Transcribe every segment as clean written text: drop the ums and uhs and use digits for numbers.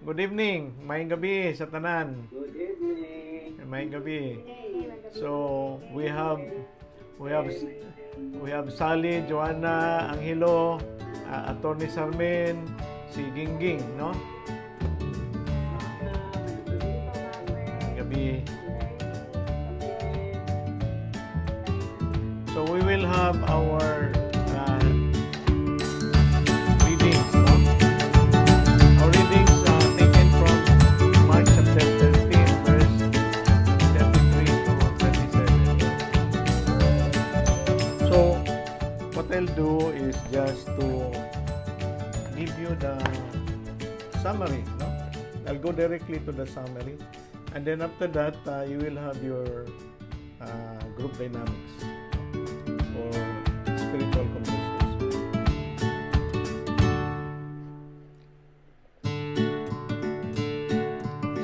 Good evening. Maayong gabi sa tanan. Good evening. Maayong gabi. So, we have Sally, Joanna, Angelo, Attorney Sarmen, si Gingging, no? Maayong gabi. So, we will have our readings, no? Our readings taken from Mark chapter 13, verse 33 to 37. So, what I'll do is just to give you the summary, no? I'll go directly to the summary, and then after that, you will have your group dynamics or spiritual conversations.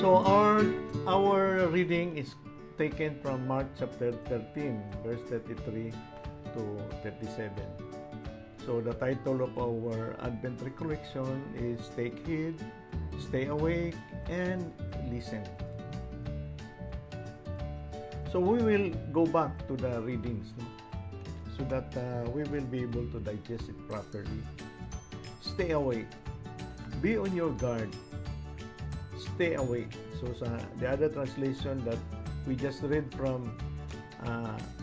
So our reading is taken from Mark chapter 13, verse 33 to 37. So the title of our Advent recollection is Take Heed, Stay Awake, and Listen. So we will go back to the readings, no? So that we will be able to digest it properly. Stay awake. Be on your guard. Stay awake. So sa the other translation that we just read from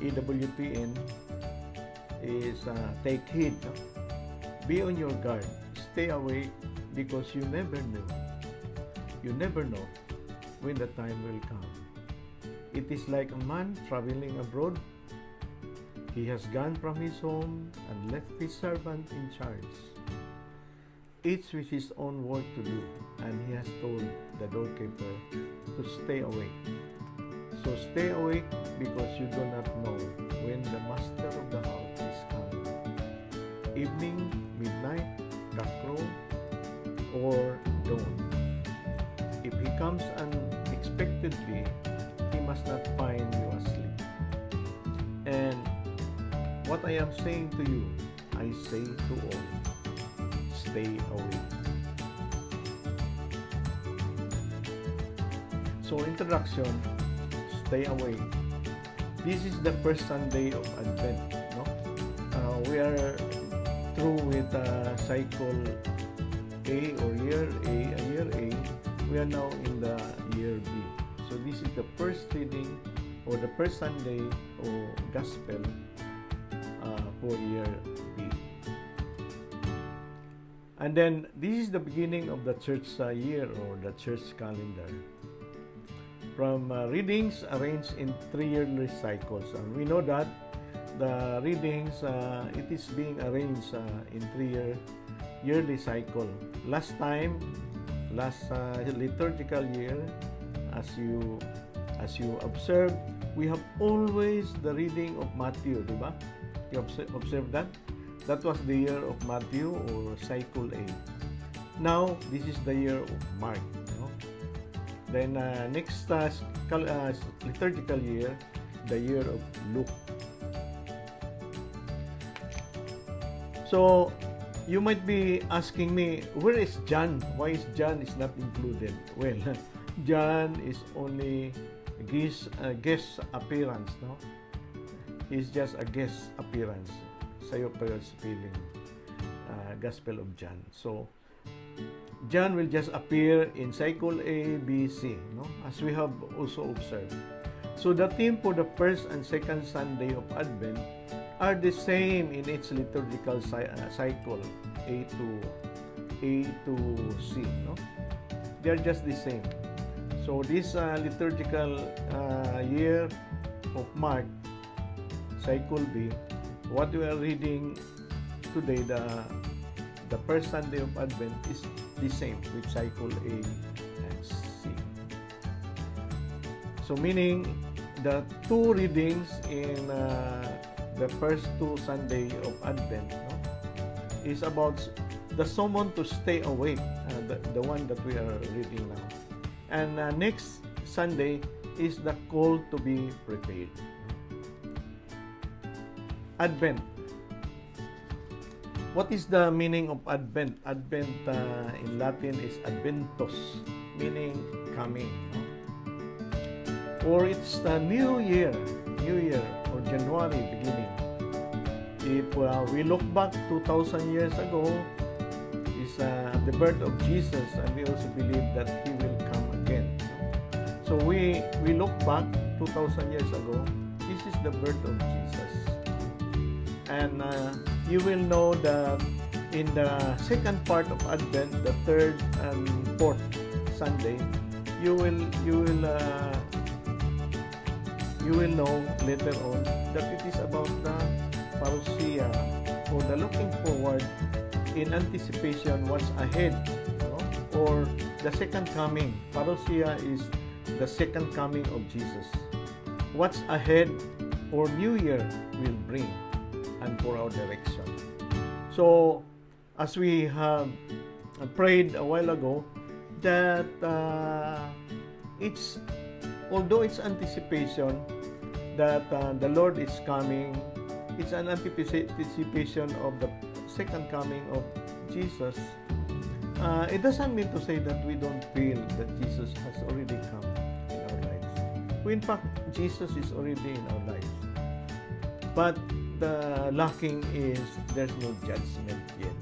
EWTN is take heed. No? Be on your guard. Stay awake because you never know. You never know when the time will come. It is like a man traveling abroad. He has gone from his home and left his servant in charge, each with his own work to do, and he has told the doorkeeper to stay awake. So stay awake because you do not know when the master of the house is coming. Evening, midnight, cockcrow, or dawn. If he comes unexpectedly, he must not find you asleep. And what I am saying to you, I say to all, stay awake. So, introduction, stay awake. This is the first Sunday of Advent, no? We are through with cycle A or year A. We are now in the year B. So, this is the first reading or the first Sunday or Gospel for year B. And then this is the beginning of the church year or the church calendar. From readings arranged in 3 yearly cycles. And we know that the readings, it is being arranged in 3 yearly cycle. Last liturgical year, as you observe, we have always the reading of Matthew, diba? You observe that? That was the year of Matthew or cycle A. Now, this is the year of Mark. No? Then, next liturgical year, the year of Luke. So, you might be asking me, where is John? Why is John is not included? Well, John is only guest appearance, no? He's just a guest appearance sa iyo feeling Gospel of John. So, John will just appear in cycle A, B, C, no? As we have also observed. So, the theme for the first and second Sunday of Advent are the same in its liturgical cycle A to C, no? They are just the same. So, this liturgical year of Mark, cycle B, what we are reading today, the first Sunday of Advent, is the same with cycle A and C. So meaning the two readings in the first two Sunday of Advent, no, is about the summon to stay awake, the one that we are reading now. And next Sunday is the call to be prepared. Advent. What is the meaning of Advent? Advent in Latin is adventus, meaning coming. No? Or it's the New Year, or January beginning. If we look back 2,000 years ago, is the birth of Jesus, and we also believe that He will come again. So we look back 2,000 years ago. This is the birth of Jesus, and you will know that in the second part of Advent, the third and fourth Sunday, you will know later on that it is about the parousia, or the looking forward in anticipation what's ahead, or the second coming. Parousia is the second coming of Jesus. What's ahead or New Year will bring, and for our direction. So, as we have prayed a while ago, that although it's anticipation that the Lord is coming, it's an anticipation of the second coming of Jesus. It doesn't mean to say that we don't feel that Jesus has already come in our lives. In fact, Jesus is already in our lives. But the lacking is there's no judgment yet.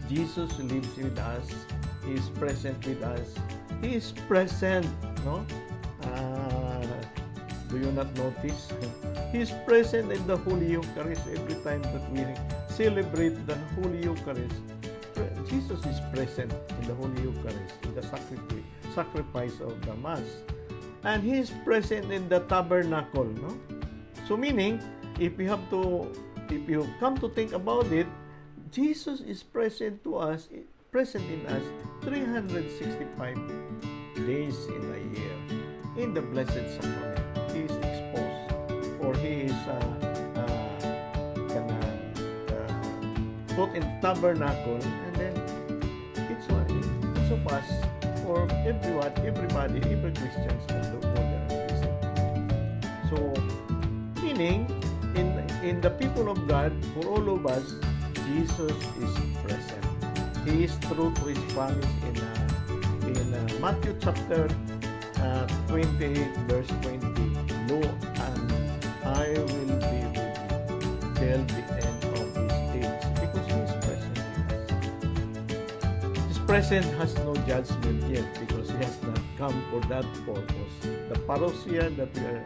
Jesus lives with us. He is present with us. He is present, no? Do you not notice? He is present in the Holy Eucharist every time that we celebrate the Holy Eucharist. Jesus is present in the Holy Eucharist, in the sacrifice of the Mass. And He is present in the tabernacle, no? So meaning, if you come to think about it, Jesus is present in us 365 days in a year in the Blessed Sacrament. He is exposed, or He is put in tabernacle, and then it's of us, or everybody, every Christians can do more than So, meaning, in the people of God, for all of us, Jesus is present. He is true to His promise in Matthew chapter 28, verse 20. Lo, and I will be with you till the end of these days, because He is present with us. His presence has no judgment yet, because He has not come for that purpose. The parousia that we are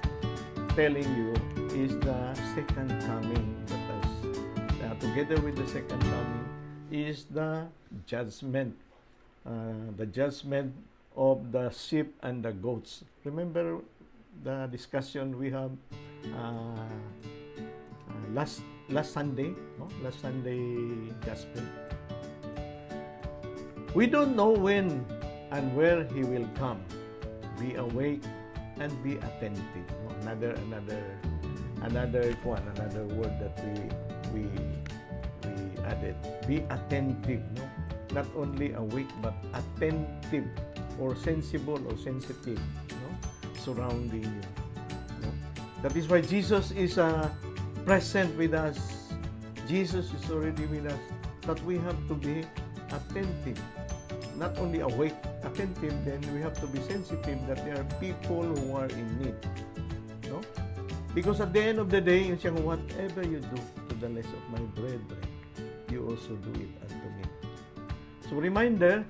telling you is the second coming, that together with the second coming is the judgment of the sheep and the goats. Remember the discussion we have last Sunday, no? Last Sunday Gospel. We don't know when and where He will come. Be awake and be attentive. No? Another word that we added. Be attentive, no? Not only awake but attentive, or sensible or sensitive, no? Surrounding you. No? That is why Jesus is present with us. Jesus is already with us. But we have to be attentive. Not only awake, attentive, then we have to be sensitive that there are people who are in need. No? Because at the end of the day, yung siyang, whatever you do to the less of my brethren, you also do it unto me. So reminder,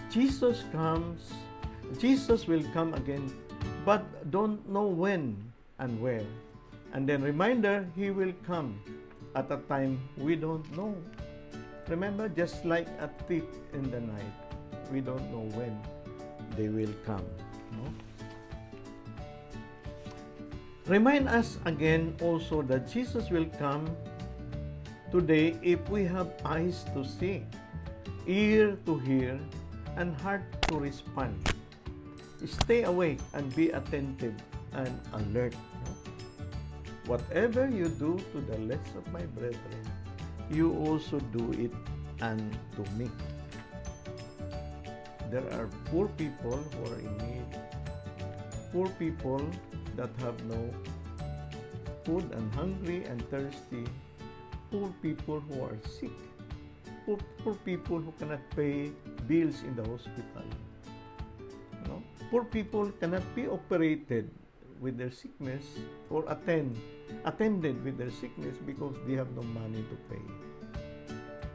Jesus will come again, but don't know when and where. And then reminder, He will come at a time we don't know. Remember, just like a thief in the night, we don't know when they will come. No? Remind us again also that Jesus will come today if we have eyes to see, ear to hear, and heart to respond. Stay awake and be attentive and alert. No? Whatever you do to the less of my brethren, you also do it unto me. There are poor people who are in need, poor people that have no food and hungry and thirsty, poor people who are sick, poor people who cannot pay bills in the hospital. No? Poor people cannot be operated with their sickness or attended with their sickness because they have no money to pay.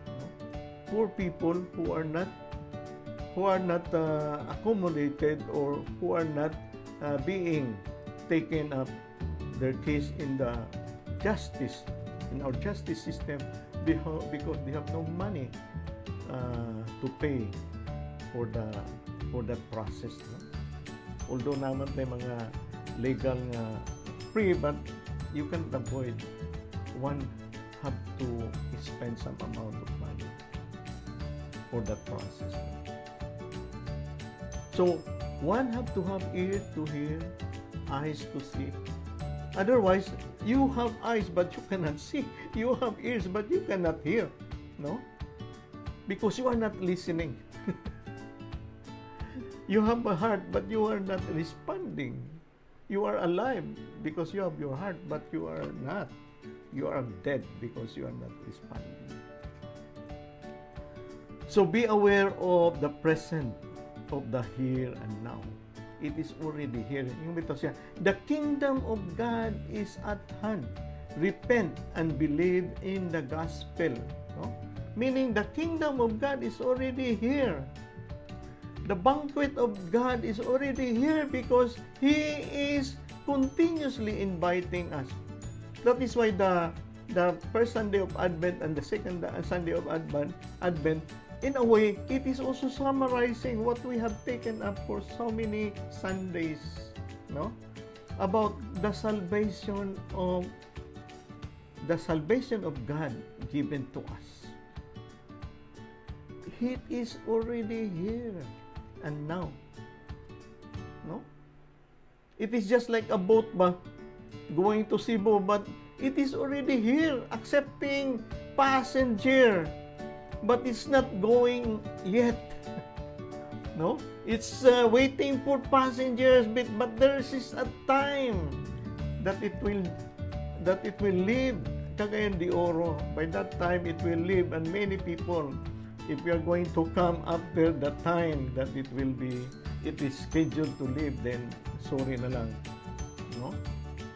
No? Poor people who are not accommodated or who are not being taken up their case in our justice system because they have no money to pay for that process. No? Although naman may mga legal free, but you can't avoid. One have to spend some amount of money for that process. So one have to have ear to hear, eyes to see. Otherwise, you have eyes but you cannot see. You have ears but you cannot hear. No? Because you are not listening. You have a heart but you are not responding. You are alive because you have your heart but you are not. You are dead because you are not responding. So be aware of the present, of the here and now. It is already here. Yung bitaw siya, the kingdom of God is at hand. Repent and believe in the gospel. No? Meaning the kingdom of God is already here. The banquet of God is already here because He is continuously inviting us. That is why the first Sunday of Advent and the second Sunday of Advent, in a way, it is also summarizing what we have taken up for so many Sundays, no? About the salvation of God given to us. It is already here and now, no? It is just like a boat going to Cebu, but it is already here, accepting passenger. But it's not going yet. No? It's waiting for passengers, but there is a time that it will leave Cagayan de Oro. By that time, it will leave, and many people, if we are going to come after the time that it is scheduled to leave, then sorry na lang. No?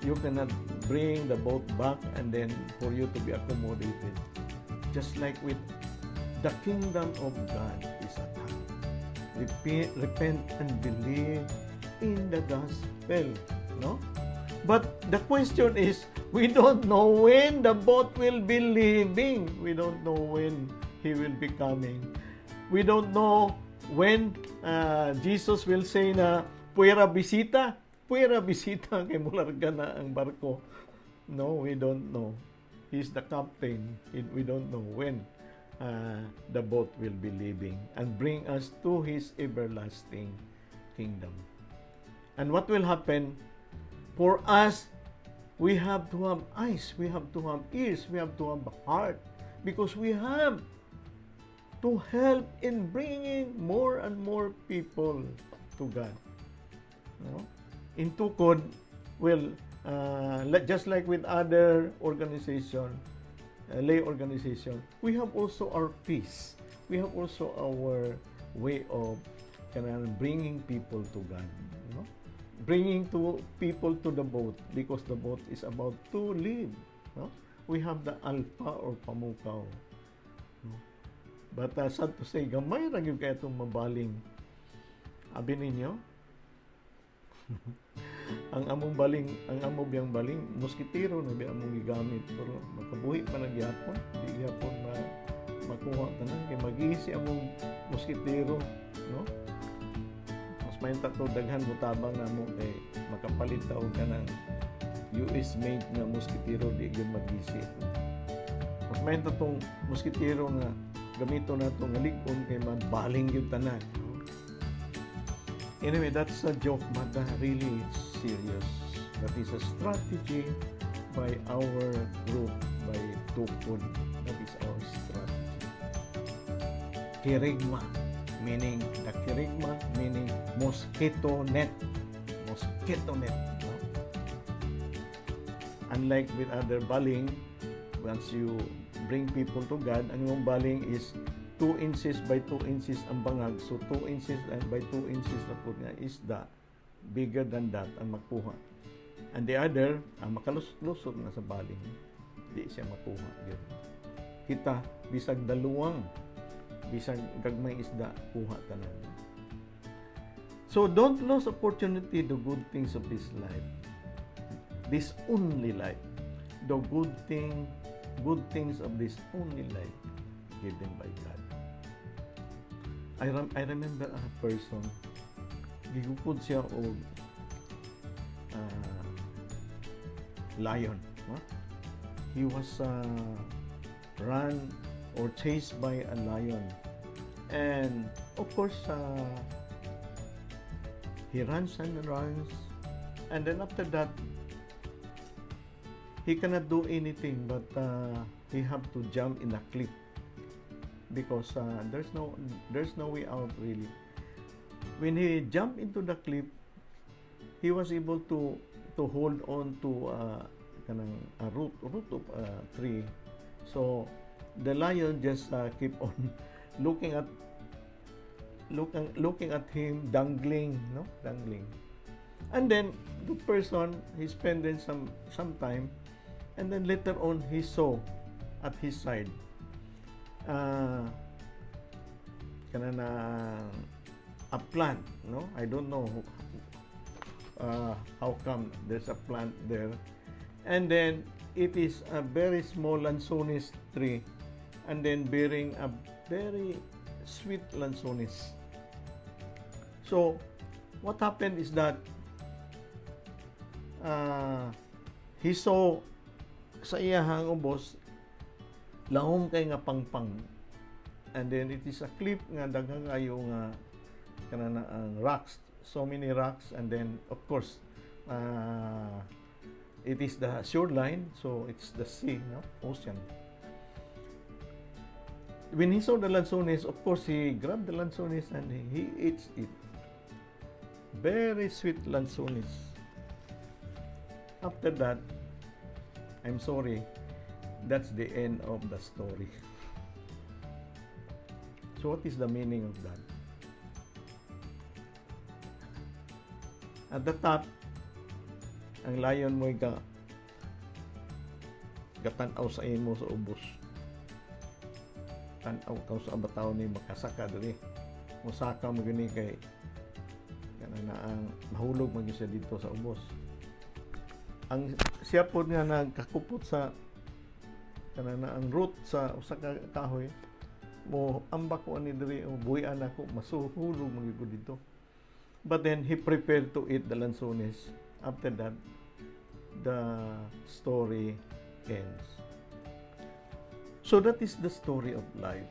You cannot bring the boat back and then for you to be accommodated. Just like with the kingdom of God is at hand. Repent and believe in the gospel. No? But the question is, we don't know when the boat will be leaving. We don't know when He will be coming. We don't know when Jesus will say na, puwera bisita, kay mularga na ang barko. No, we don't know. He's the captain. We don't know when the boat will be leaving and bring us to His everlasting kingdom. And what will happen? For us, we have to have eyes, we have to have ears, we have to have a heart, because we have to help in bringing more and more people to God. No? In Tukod, well, just like with other organizations, lay organization, we have also our peace. We have also our way of bringing people to God. You know? Bringing people to the boat, because the boat is about to leave. No? We have the alpha or pamukaw. No? But sad to say, gamay lang yung kaya itong mabaling. Abi ninyo, ang among biyang baling moskitero na bi among gigamit, pero makabuhi pa na gyapon, di gyapon makuha tanan kay mag-iisi among moskitero, no? Mas mahinta to daghan mo tabang na mo kay makapalit ta og kanang US made nga moskitero, di gyud mag-iisi. Mas mahinta tong moskitero nga gamito nato nga lig-on kay mabaling gyud tanan. Anyway, that's a joke, but really serious. That is a strategy by our group, by Tukod. That is our strategy. Kerygma, meaning mosquito net. Mosquito net. No? Unlike with other baling, once you bring people to God. Ang imong baling is 2 inches by 2 inches ang bangag. So 2 inches by 2 inches na po nga isda. Bigger than that ang makuha. And the other, ang makalusot na sa baling, di siya makuha. Yun. Kita, bisag daluwang, bisag gagmay isda, kuha tanan. So don't lose opportunity the good things of this life. This only life. The good things of this only life given by God. I remember a person, gigupod siya og lion. Huh? He was run or chased by a lion. And of course, he runs and runs. And then after that, he cannot do anything but he have to jump in a cliff because there's no way out really. When he jumped into the cliff, he was able to hold on to a root of a tree. So the lion just keep on looking at him dangling. And then the person, he spent then some time, and then later on he saw at his side a plant. I don't know how come there's a plant there. And then it is a very small lansones tree, and then bearing a very sweet lansones. So what happened is that he saw sa iyahang ubos lahom kay nga pangpang, and then it is a cliff nga daghang kayo nga kanana ang rocks, so many rocks, and then of course it is the shoreline, so it's the sea, ocean. When he saw the lansones, of course he grabbed the lansones and he eats it. Very sweet lansones. After that, I'm sorry, that's the end of the story. So what is the meaning of that? At the top, ang lion mo gatanaw sa imo sa ubos. Tanaw ka sa abataw ni makasaka diri. Musaka mo gani kay kanana ang mahulog man siya dito sa ubos. Ang siya po nga nagkakupot sa kanana ang root sa usa ka kahoy, mo ambak ko ani diri o buhian ako masuhulog man gyud dito. But then he prepared to eat the lansones. After that, the story ends. So that is the story of life.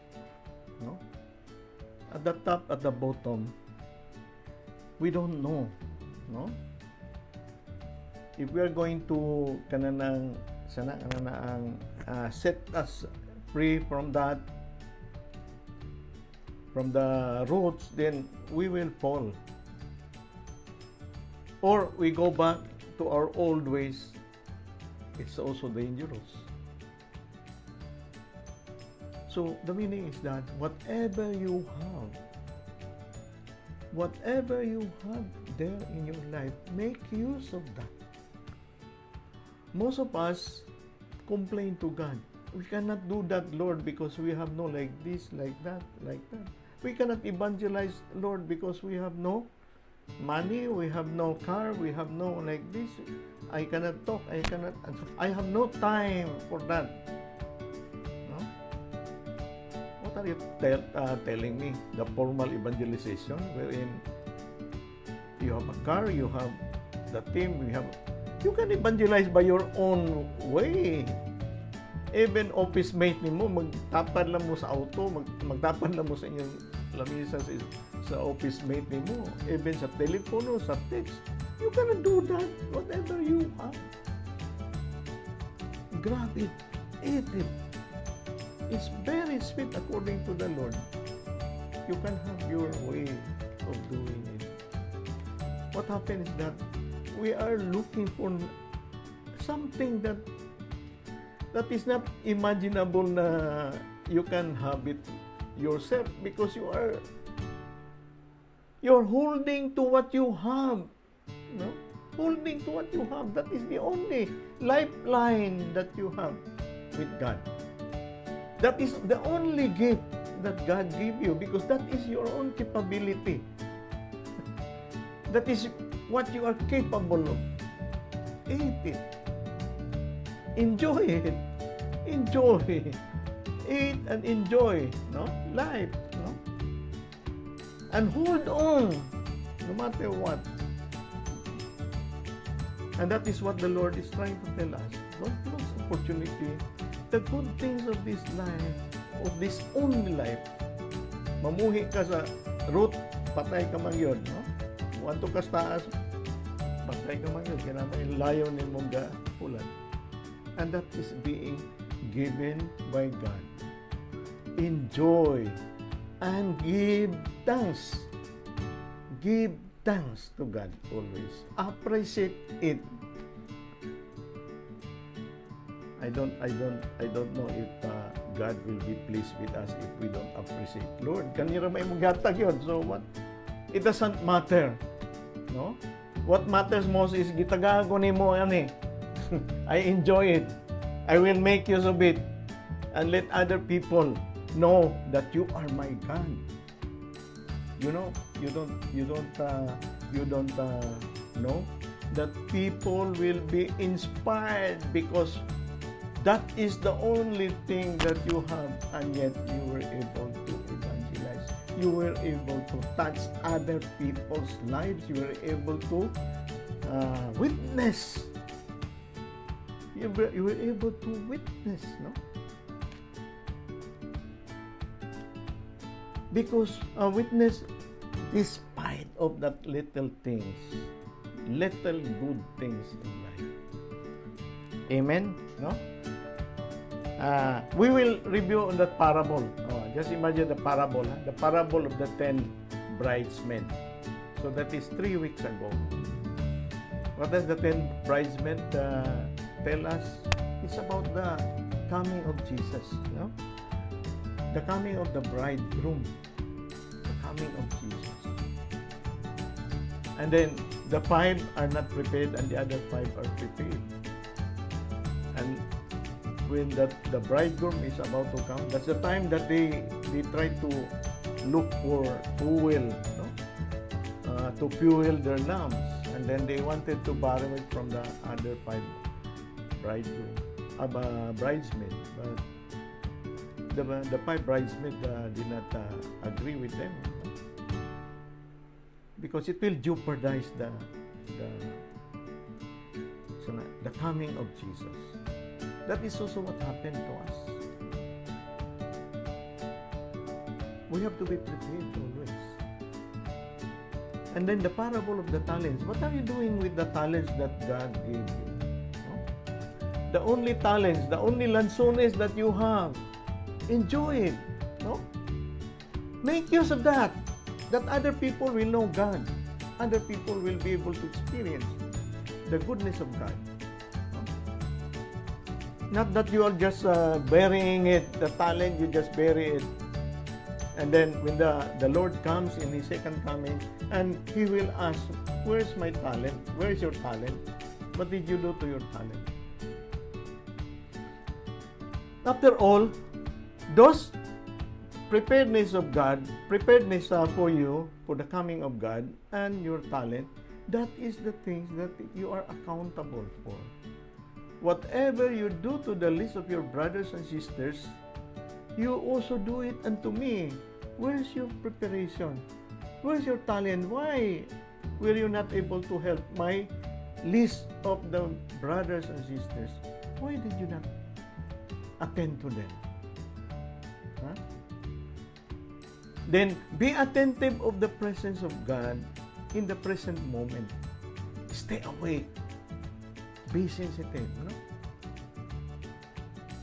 At the top, at the bottom, we don't know. If we are going to set us free from that, from the roots, then we will fall. Or we go back to our old ways, it's also dangerous. So the meaning is that whatever you have there in your life, make use of that. Most of us complain to God. We cannot do that, Lord, because we have no like this, like that, like that. We cannot evangelize, Lord, because we have no money, we have no car, we have no like this. I cannot talk, I have no time for that. What are you telling me? The formal evangelization wherein you have a car, you have the team, you can evangelize by your own way. Even office mate nimo, magtapad lang mo sa auto, magtapad lang mo sa inyong lamisa sa office mate nimo, even sa telepono, sa text. You cannot do that. Whatever you have, grab it, eat it. It's very sweet according to the Lord. You can have your way of doing it. What happens is that we are looking for something that that is not imaginable na you can have it yourself because you're holding to what you have. No? Holding to what you have. That is the only lifeline that you have with God. That is the only gift that God gave you because that is your own capability. That is what you are capable of. Eat it. Enjoy it. Enjoy. Eat and enjoy, no? Life, no? And hold on, no matter what. And that is what the Lord is trying to tell us. Don't lose opportunity. The good things of this life, of this only life. Mamuhi ka sa root, patay ka man yun, no? Wanto ka sa taas, patay ka man yun. Kaya naman yung layo ni mong ulan. And that is being given by God. Enjoy and give thanks. Give thanks to God always. Appreciate it. I don't know if God will be pleased with us if we don't appreciate. Lord, kanira may magatag yun. So what? It doesn't matter. No? What matters most is gitagago nimo ani. I enjoy it. I will make use of it and let other people know that you are my God. You know, you don't know that people will be inspired because that is the only thing that you have, and yet you were able to evangelize. You were able to touch other people's lives. You were able to witness. You were able to witness, no? Because a witness, despite of that little things, little good things in life. Amen? No? We will review on that parable. Just imagine the parable. The parable of the 10 bridesmen. So that is 3 weeks ago. What does the 10 bridesmen tell us? It's about the coming of Jesus. No? The coming of the bridegroom. The coming of Jesus. And then the 5 are not prepared and the other 5 are prepared. And when the bridegroom is about to come, that's the time that they try to look for fuel, no? To fuel their lamps. And then they wanted to borrow it from the other 5 bridesmaids. But the 5 bridesmaids did not agree with them, no? Because it will jeopardize the coming of Jesus. That is also what happened to us. We have to be prepared always. And then the parable of the talents. What are you doing with the talents that God gave you? No? The only talents, the only lanzones that you have, enjoy it. No? Make use of that. That other people will know God. Other people will be able to experience the goodness of God. Not that you are just burying it, the talent, you just bury it. And then when the Lord comes in His second coming, and He will ask, where's my talent? Where's your talent? What did you do to your talent? After all, those preparedness of God, preparedness for you, for the coming of God, and your talent, that is the things that you are accountable for. Whatever you do to the least of your brothers and sisters, you also do it unto me. Where's your preparation? Where's your talent? Why were you not able to help my least of the brothers and sisters? Why did you not attend to them? Huh? Then be attentive of the presence of God in the present moment. Stay awake. Be sensitive, no?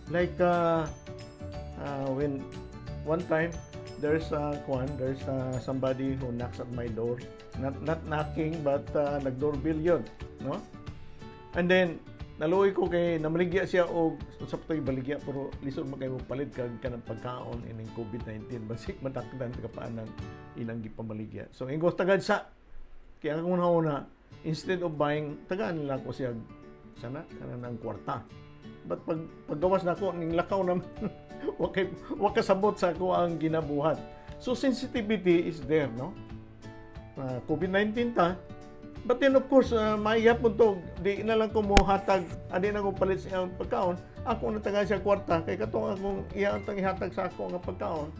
Like when one time there's somebody who knocks at my door, not knocking but nag-doorbell yun, no? And then naluoy ko kay namaligya siya og sa to'y baligya pero lisod man kay mo palit kag kanang pagkaon ining COVID-19 basik matakdan ka pa nang ilang gipamaligya. So ingos tagad sa kaya akong una instead of buying tagaan nila ko siya sana kanang kwarta. But paggawas na ako ning lakaw naman wa kasabot sa ako ang ginabuhat. So sensitivity is there, no? COVID-19 ta. But then of course, maihapon to, di na lang ko mo hatag, adi na ko palit sa iyang pagkaon, ako na taga siya kwarta, kay katong akong iyang ihatag sa ako nga pagkaon,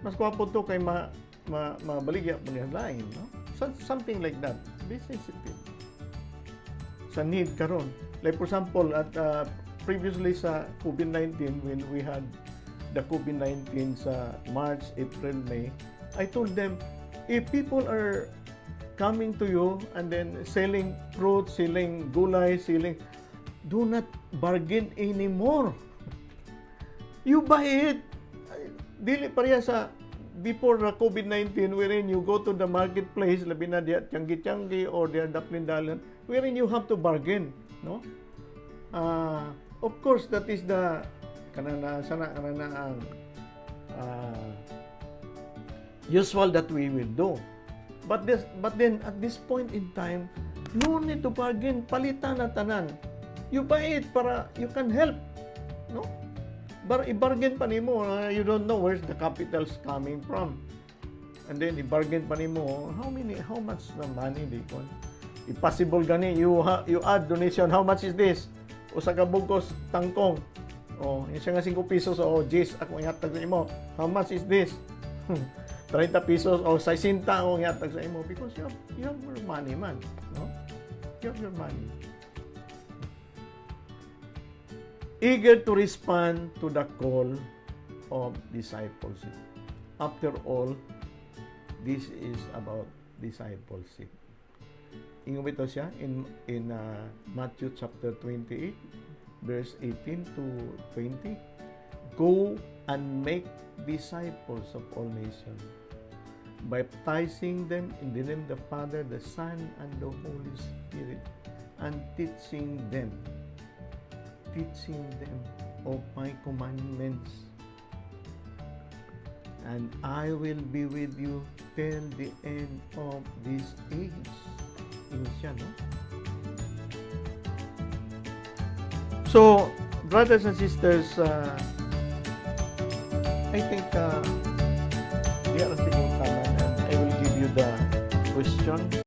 mas kuwapon to kay mabaligya mo niya lain, no? Something like that. Be sensitive. Sa need karon. Like for example, at previously sa COVID-19, when we had the COVID-19 sa March, April, May, I told them, if people are coming to you and then selling fruit, selling gulay, do not bargain anymore. You buy it. Dili pareha sa before the COVID-19 wherein you go to the marketplace, labi na diya tiyanggi-tiyanggi or diya daplin-dalan, wherein you have to bargain, no? Of course, that is the kanana ang usual that we will do. But then at this point in time, no need to bargain. Palitan na tanan. You buy it para you can help, no? I-bargain pa nimo, you don't know where's the capital's coming from. And then i-bargain pa nimo how much na money they want. If possible gani you add donation, how much is this? Usa ka bugos tangkong. Oh, yung siya nga 5 pesos o Jis ako ihatag sa imo. How much is this? 30 pesos o 60 ako ihatag sa imo because you have your money, man, no? You have your money. Eager to respond to the call of discipleship. After all, this is about discipleship. Ingon ito siya in Matthew chapter 28, verse 18 to 20. Go and make disciples of all nations, baptizing them in the name of the Father, the Son, and the Holy Spirit, and teaching them of my commandments. And I will be with you till the end of this age. Yun siya, no? So, brothers and sisters, I think we are siguro tama and I will give you the question.